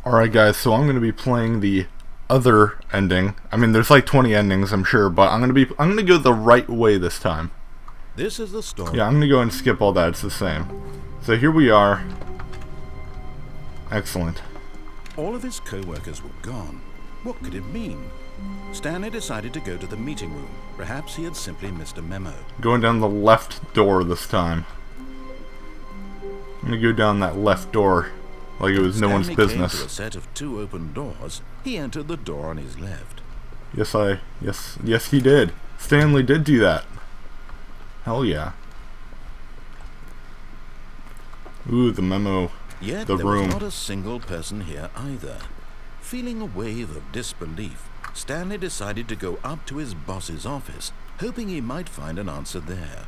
Alright guys, so I'm going to be playing the other ending. I mean, there's like 20 endings, I'm sure, but I'm going to go the right way this time. This is the story. Yeah, I'm going to go and skip all that. It's the same. So here we are. Excellent. All of his co-workers were gone. What could it mean? Stanley decided to go to the meeting room. Perhaps he had simply missed a memo. Going down the left door this time. I'm going to go down that left door like it was no one's business. Came to a set of 2 open doors. He entered the door on his left. Yes he did. Stanley did do that. Hell yeah. Ooh, the memo. Yet the there room. was not a single person here either. Feeling a wave of disbelief, Stanley decided to go up to his boss's office, hoping he might find an answer there.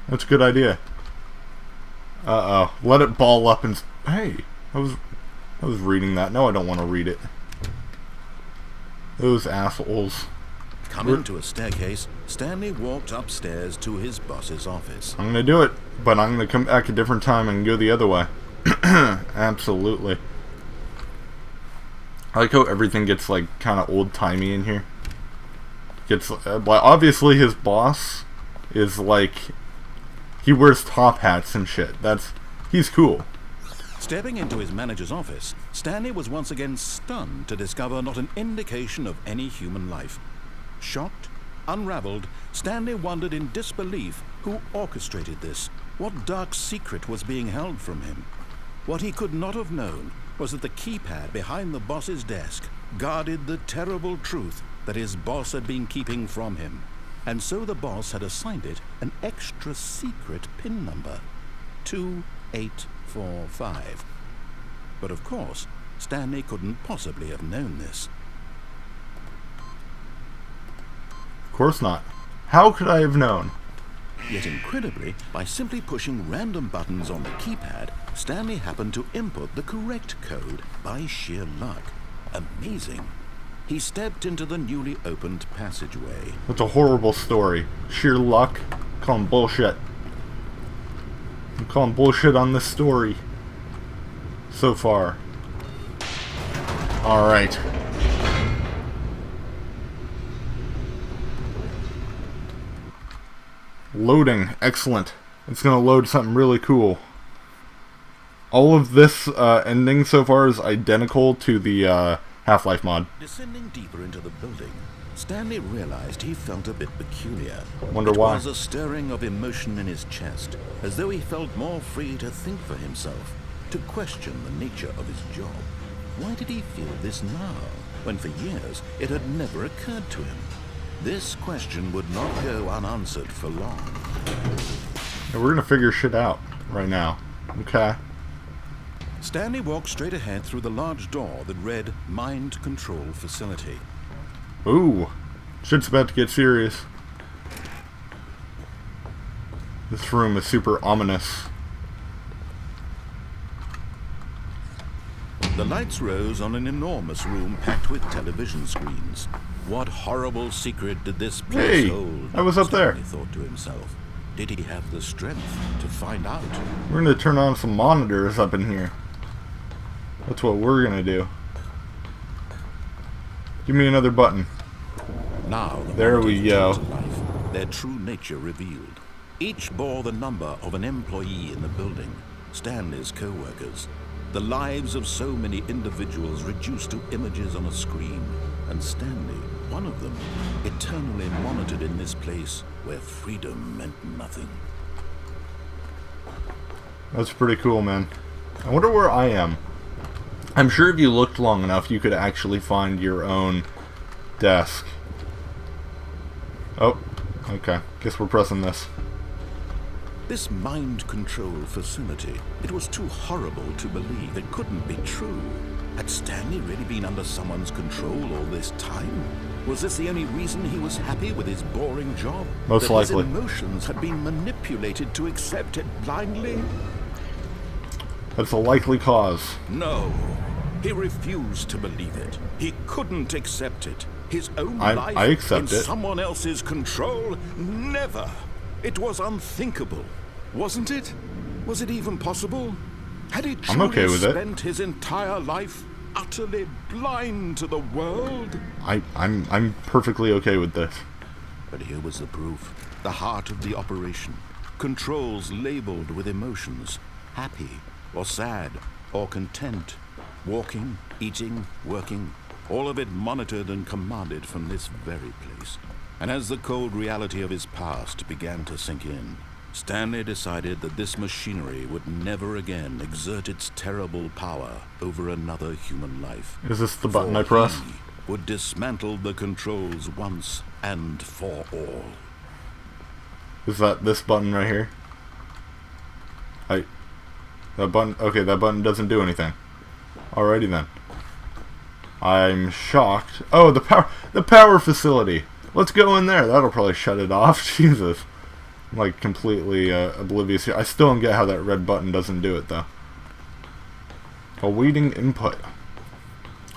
That's a good idea. Uh-oh. Let it ball up and... Hey, I was reading that. No, I don't want to read it. Those assholes. Coming to a staircase, Stanley walked upstairs to his boss's office. I'm gonna do it, but I'm gonna come back a different time and go the other way. Absolutely. I like how everything gets like kind of old-timey in here. Gets obviously his boss is like he wears top hats and shit. He's cool. Stepping into his manager's office, Stanley was once again stunned to discover not an indication of any human life. Shocked, unraveled, Stanley wondered in disbelief who orchestrated this. What dark secret was being held from him? What he could not have known was that the keypad behind the boss's desk guarded the terrible truth that his boss had been keeping from him. And so the boss had assigned it an extra secret PIN number, 2845. But of course, Stanley couldn't possibly have known this. Of course not. How could I have known? Yet incredibly, by simply pushing random buttons on the keypad, Stanley happened to input the correct code by sheer luck. Amazing. He stepped into the newly opened passageway. That's a horrible story. Sheer luck. Calling bullshit. I'm calling bullshit on this story. So far. Alright. Loading. Excellent. It's going to load something really cool. All of this ending so far is identical to the Half-Life mod. Descending deeper into the building, Stanley realized he felt a bit peculiar. Wonder why. It was a stirring of emotion in his chest, as though he felt more free to think for himself, to question the nature of his job. Why did he feel this now, when for years it had never occurred to him? This question would not go unanswered for long. Yeah, we're gonna figure shit out right now. Okay. Stanley walked straight ahead through the large door that read Mind Control Facility. Ooh. Shit's about to get serious. This room is super ominous. The lights rose on an enormous room packed with television screens. What horrible secret did this place hold? I was up there. Stanley thought to himself. Did he have the strength to find out? We're gonna turn on some monitors up in here. That's what we're gonna do. Give me another button. Now the there we go. To life, their true nature revealed. Each bore the number of an employee in the building, Stanley's co-workers. The lives of so many individuals reduced to images on a screen, and Stanley, one of them, eternally monitored in this place where freedom meant nothing. That's pretty cool, man. I wonder where I am. I'm sure if you looked long enough, you could actually find your own desk. Oh, okay. Guess we're pressing this. This mind control facility, it was too horrible to believe. It couldn't be true. Had Stanley really been under someone's control all this time? Was this the only reason he was happy with his boring job? Most likely. His emotions had been manipulated to accept it blindly? That's a likely cause. No. He refused to believe it. He couldn't accept it. His own life in someone else's control? Never. It was unthinkable, wasn't it? Was it even possible? Had he I'm okay truly with it. spent his entire life utterly blind to the world? I'm perfectly okay with this. But here was the proof. The heart of the operation. Controls labeled with emotions. Happy, or sad, or content. Walking, eating, working. All of it monitored and commanded from this very place. And as the cold reality of his past began to sink in, Stanley decided that this machinery would never again exert its terrible power over another human life. Is this the button I press? He would dismantle the controls once and for all. Is that this button right here? That button, okay, that button doesn't do anything. Alrighty then. I'm shocked. Oh, the power facility. Let's go in there. That'll probably shut it off. Jesus. I'm like completely oblivious here. I still don't get how that red button doesn't do it though. Awaiting input.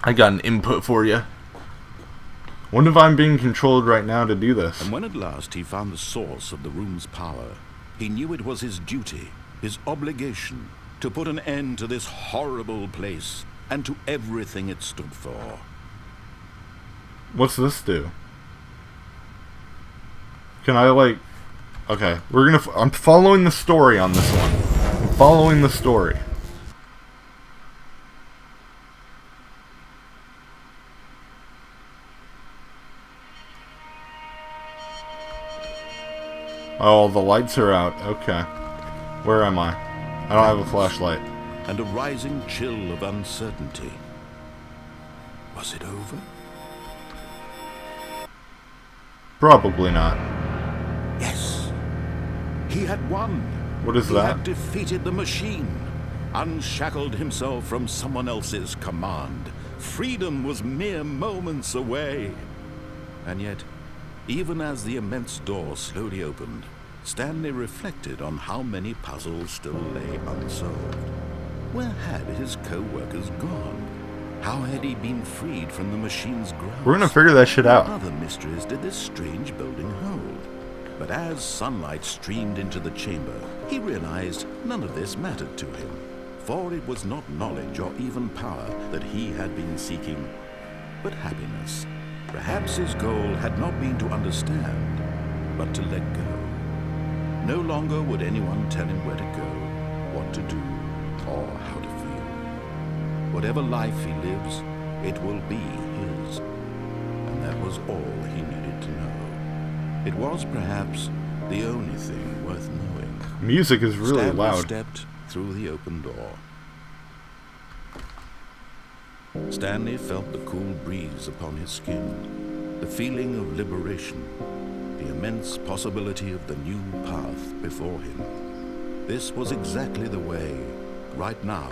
I got an input for you. Wonder if I'm being controlled right now to do this. And when at last he found the source of the room's power, he knew it was his duty, his obligation, to put an end to this horrible place and to everything it stood for. What's this do? Can I like... Okay, I'm following the story on this one. I'm following the story. Oh, the lights are out. Okay. Where am I? I don't have a flashlight. And a rising chill of uncertainty. Was it over? Probably not. Yes. He had won. What is He that? had defeated the machine. Unshackled himself from someone else's command. Freedom was mere moments away. And yet, even as the immense door slowly opened, Stanley reflected on how many puzzles still lay unsolved. Where had his co-workers gone? How had he been freed from the machine's grasp? We're gonna figure that shit out. What other mysteries did this strange building hold? But as sunlight streamed into the chamber, he realized none of this mattered to him. For it was not knowledge or even power that he had been seeking, but happiness. Perhaps his goal had not been to understand, but to let go. No longer would anyone tell him where to go, what to do, or how to feel. Whatever life he lives, it will be his. And that was all he needed to know. It was perhaps the only thing worth knowing. Music is really Stanley loud. stepped through the open door. Stanley felt the cool breeze upon his skin, the feeling of liberation, the immense possibility of the new path before him. This was exactly the way, right now,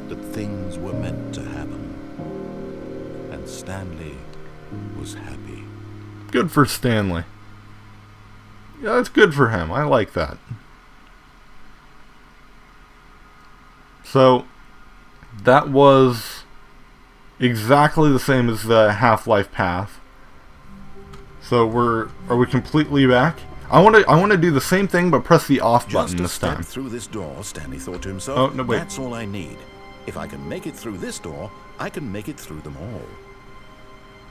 that things were meant to happen. And Stanley was happy. Good for Stanley. Yeah, that's good for him. I like that. So, that was exactly the same as the Half-Life path. So are we completely back? I want to do the same thing but press the off button this time. Just a step through this door, Stanley thought to himself. Oh, no, wait. That's all I need. If I can make it through this door, I can make it through them all.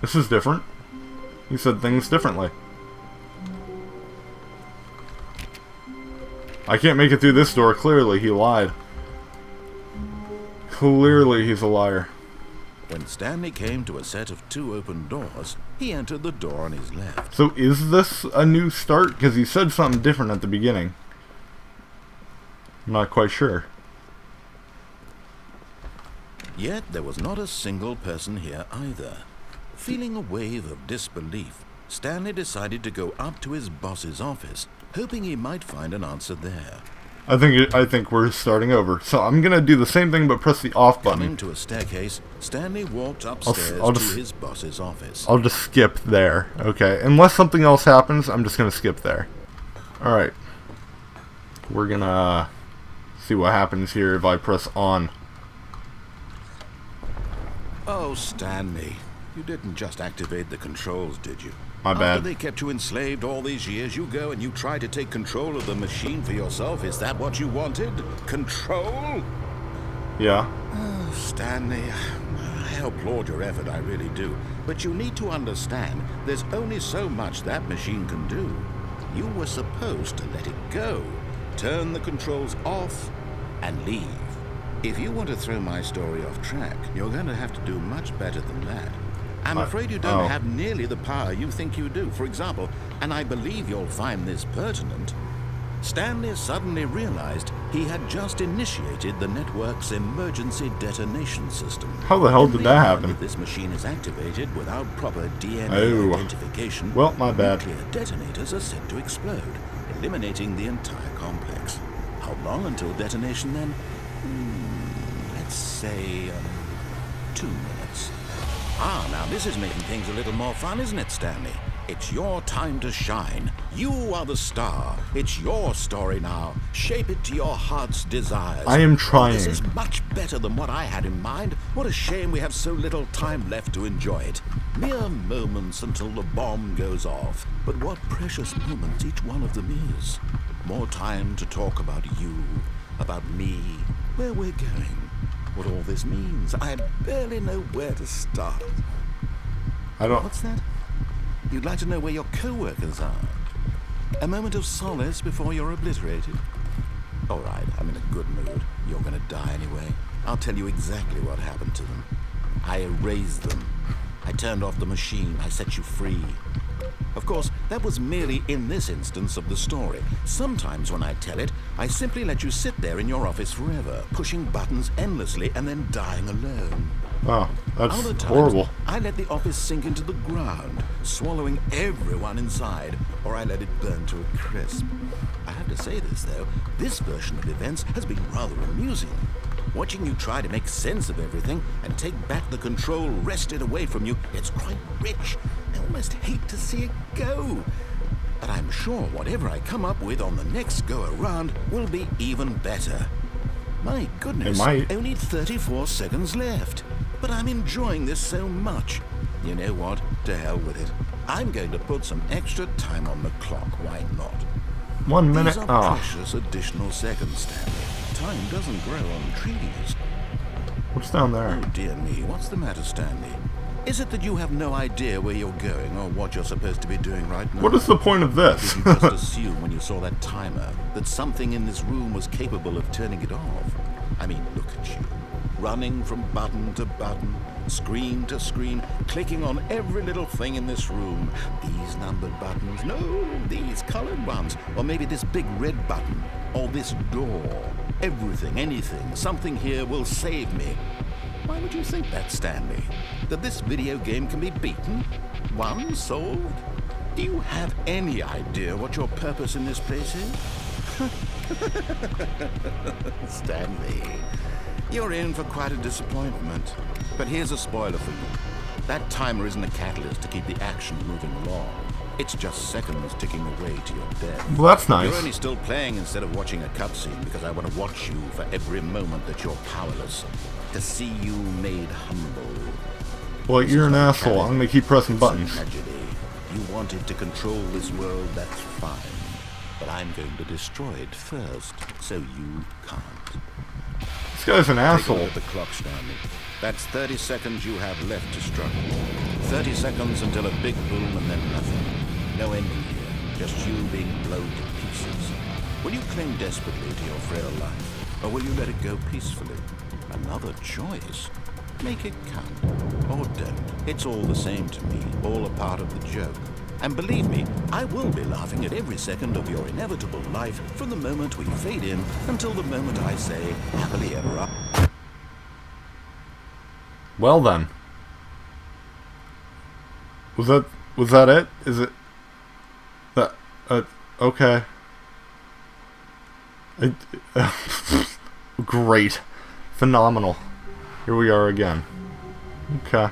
This is different. He said things differently. I can't make it through this door. Clearly, he lied. Clearly, he's a liar. When Stanley came to a set of 2 open doors, he entered the door on his left. So is this a new start? Because he said something different at the beginning. I'm not quite sure. Yet there was not a single person here either. Feeling a wave of disbelief, Stanley decided to go up to his boss's office, hoping he might find an answer there. I think we're starting over. So I'm gonna do the same thing but press the off button. Coming to a staircase, Stanley walked upstairs to his boss's office. I'll just skip there. Okay. Unless something else happens, I'm just gonna skip there. Alright. We're gonna see what happens here if I press on. Oh, Stanley. You didn't just activate the controls, did you? My bad. After they kept you enslaved all these years, you go and you try to take control of the machine for yourself. Is that what you wanted? Control? Yeah. Oh, Stanley, I applaud your effort, I really do. But you need to understand, there's only so much that machine can do. You were supposed to let it go, turn the controls off, and leave. If you want to throw my story off track, you're going to have to do much better than that. I'm afraid you don't have nearly the power you think you do. For example, and I believe you'll find this pertinent, Stanley suddenly realized he had just initiated the network's emergency detonation system. How the hell did that happen? This machine is activated without proper DNA identification. Well, my bad. Nuclear detonators are set to explode, eliminating the entire complex. How long until detonation then? Let's say 2 minutes. Now this is making things a little more fun, isn't it, Stanley? It's your time to shine. You are the star. It's your story now. Shape it to your heart's desires. I am trying. This is much better than what I had in mind. What a shame we have so little time left to enjoy it. Mere moments until the bomb goes off. But what precious moments each one of them is. More time to talk about you, about me, where we're going, what all this means. I barely know where to start. What's that? You'd like to know where your co-workers are? A moment of solace before you're obliterated? All right, I'm in a good mood. You're going to die anyway. I'll tell you exactly what happened to them. I erased them. I turned off the machine. I set you free. Of course, that was merely in this instance of the story. Sometimes when I tell it, I simply let you sit there in your office forever, pushing buttons endlessly and then dying alone. Oh, that's Other times, horrible. I let the office sink into the ground, swallowing everyone inside, or I let it burn to a crisp. I have to say this, though, this version of events has been rather amusing. Watching you try to make sense of everything and take back the control wrested away from you, it's quite rich. I almost hate to see it go. But I'm sure whatever I come up with on the next go-around will be even better. My goodness, only 34 seconds left. But I'm enjoying this so much. You know what? To hell with it. I'm going to put some extra time on the clock. Why not? 1 minute. These are precious additional seconds, Stanley. Time doesn't grow on trees. What's down there? Oh, dear me. What's the matter, Stanley? Is it that you have no idea where you're going or what you're supposed to be doing right now? What is the point of this? Did you just assume when you saw that timer that something in this room was capable of turning it off? I mean, look at you. Running from button to button, screen to screen, clicking on every little thing in this room. These numbered buttons, no, these colored ones, or maybe this big red button, or this door. Everything, anything, something here will save me. Why would you think that, Stanley? That this video game can be beaten? Won? Solved? Do you have any idea what your purpose in this place is? Stanley, you're in for quite a disappointment. But here's a spoiler for you. That timer isn't a catalyst to keep the action moving along. It's just seconds ticking away to your death. Well, that's nice. You're only still playing instead of watching a cutscene because I want to watch you for every moment that you're powerless. To see you made humble. Well, you're an asshole. I'm gonna keep pressing buttons. Tragedy. You wanted to control this world, that's fine. But I'm going to destroy it first, so you can't. This guy's an asshole. Take a look at the clock, Stanley. That's 30 seconds you have left to struggle. 30 seconds until a big boom and then nothing. No ending here, just you being blown to pieces. Will you cling desperately to your frail life, or will you let it go peacefully? Another choice. Make it count, or don't. It's all the same to me, all a part of the joke. And believe me, I will be laughing at every second of your inevitable life from the moment we fade in until the moment I say, happily ever after. Well then. Was that it? Is it that okay. Great. Phenomenal. Here we are again. Okay.